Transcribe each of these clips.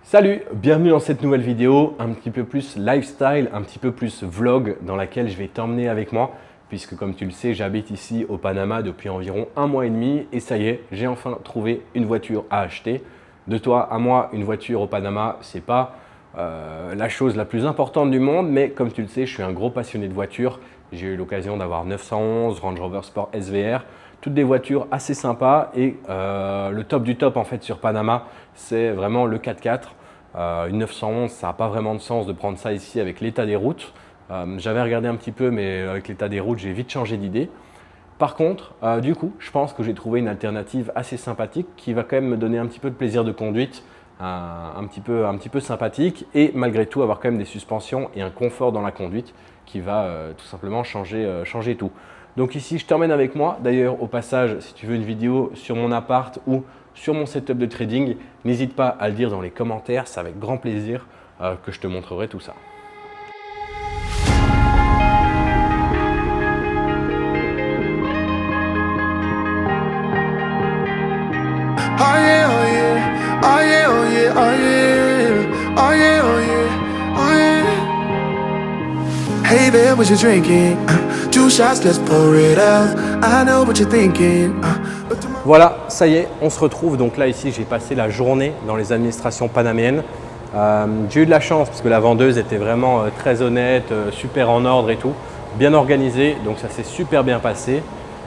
Salut, bienvenue dans cette nouvelle vidéo, un petit peu plus lifestyle, un petit peu plus vlog dans laquelle je vais t'emmener avec moi puisque comme tu le sais, j'habite ici au Panama depuis environ 1 mois et demi et ça y est, j'ai enfin trouvé une voiture à acheter. De toi à moi, une voiture au Panama, c'est pas la chose la plus importante du monde, mais comme tu le sais, je suis un gros passionné de voitures. J'ai eu l'occasion d'avoir 911, Range Rover Sport SVR, toutes des voitures assez sympas et le top du top en fait sur Panama, c'est vraiment le 4x4. Une 911, ça n'a pas vraiment de sens de prendre ça ici avec l'état des routes. J'avais regardé un petit peu, mais avec l'état des routes, j'ai vite changé d'idée. Par contre, du coup, je pense que j'ai trouvé une alternative assez sympathique qui va quand même me donner un petit peu de plaisir de conduite, un petit peu sympathique et malgré tout avoir quand même des suspensions et un confort dans la conduite qui va tout simplement changer tout. Donc ici, je t'emmène avec moi. D'ailleurs, au passage, si tu veux une vidéo sur mon appart ou sur mon setup de trading, n'hésite pas à le dire dans les commentaires, c'est avec grand plaisir que je te montrerai tout ça. Oh yeah, oh yeah, oh yeah, oh yeah, oh yeah, oh yeah, oh yeah, oh yeah. Hey there, what you drinking? 2 shots, let's pour it out. I know what you're thinking. Voilà, ça y est, on se retrouve. Donc là, ici, j'ai passé la journée dans les administrations panaméennes. J'ai eu de la chance parce que la vendeuse était vraiment très honnête, super en ordre et tout, bien organisée. Donc ça s'est super bien passé.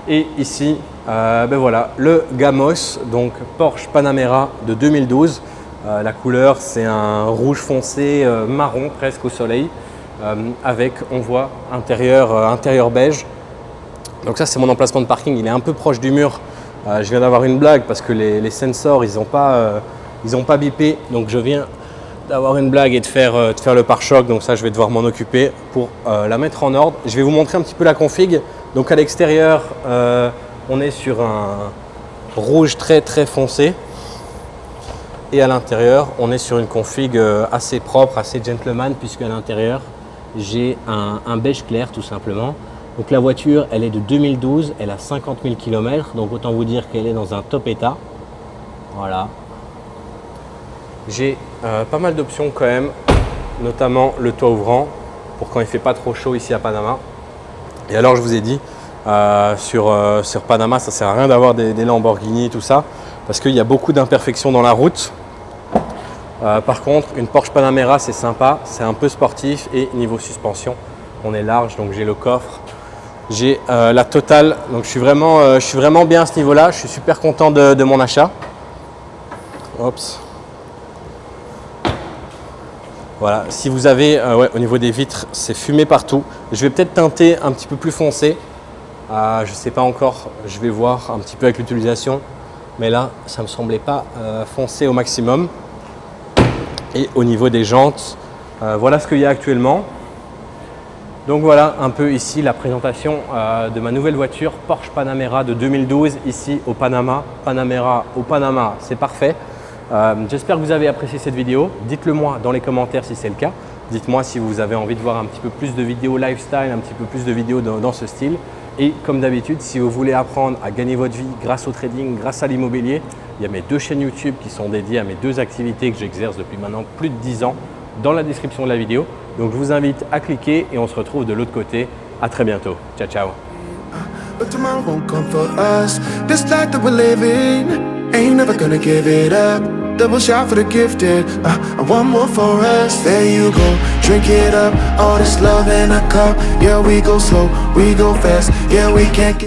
Et ici, ben voilà, le Gamos, donc Porsche Panamera de 2012. La couleur, c'est un rouge foncé marron presque au soleil, avec, on voit, intérieur beige. Donc ça, c'est mon emplacement de parking. Il est un peu proche du mur. Je viens d'avoir une blague parce que les sensors, ils n'ont pas bipé. Donc je viens d'avoir une blague et de faire le pare-choc. Donc ça, je vais devoir m'en occuper pour la mettre en ordre. Je vais vous montrer un petit peu la config. Donc à l'extérieur, on est sur un rouge très foncé. Et à l'intérieur, on est sur une config assez propre, assez gentleman, puisque à l'intérieur, j'ai un beige clair tout simplement. Donc la voiture, elle est de 2012, elle a 50 000 km, donc autant vous dire qu'elle est dans un top état. Voilà. J'ai pas mal d'options quand même, notamment le toit ouvrant, pour quand il ne fait pas trop chaud ici à Panama. Et alors je vous ai dit, sur Panama, ça ne sert à rien d'avoir des Lamborghini et tout ça, parce qu'il y a beaucoup d'imperfections dans la route. Par contre, une Porsche Panamera, c'est sympa, c'est un peu sportif et niveau suspension, on est large, donc j'ai le coffre. J'ai la totale, donc je suis vraiment bien à ce niveau-là. Je suis super content de mon achat. Oups. Voilà, si vous avez, ouais, au niveau des vitres, c'est fumé partout. Je vais peut-être teinter un petit peu plus foncé. Je ne sais pas encore, je vais voir un petit peu avec l'utilisation. Mais là, ça ne me semblait pas foncé au maximum. Et au niveau des jantes, voilà ce qu'il y a actuellement. Donc voilà un peu ici la présentation de ma nouvelle voiture Porsche Panamera de 2012 ici au Panama. Panamera au Panama, c'est parfait. J'espère que vous avez apprécié cette vidéo. Dites-le moi dans les commentaires si c'est le cas. Dites-moi si vous avez envie de voir un petit peu plus de vidéos lifestyle, un petit peu plus de vidéos dans ce style. Et comme d'habitude, si vous voulez apprendre à gagner votre vie grâce au trading, grâce à l'immobilier, il y a mes 2 chaînes YouTube qui sont dédiées à mes 2 activités que j'exerce depuis maintenant plus de 10 ans dans la description de la vidéo. Donc je vous invite à cliquer et on se retrouve de l'autre côté. À très bientôt. Ciao, ciao. But tomorrow won't come for us. This life that we're living, ain't never gonna give it up. Double shot for the gifted, and one more for us. There you go, drink it up. All this love in a cup. Yeah, we go slow, we go fast. Yeah, we can't get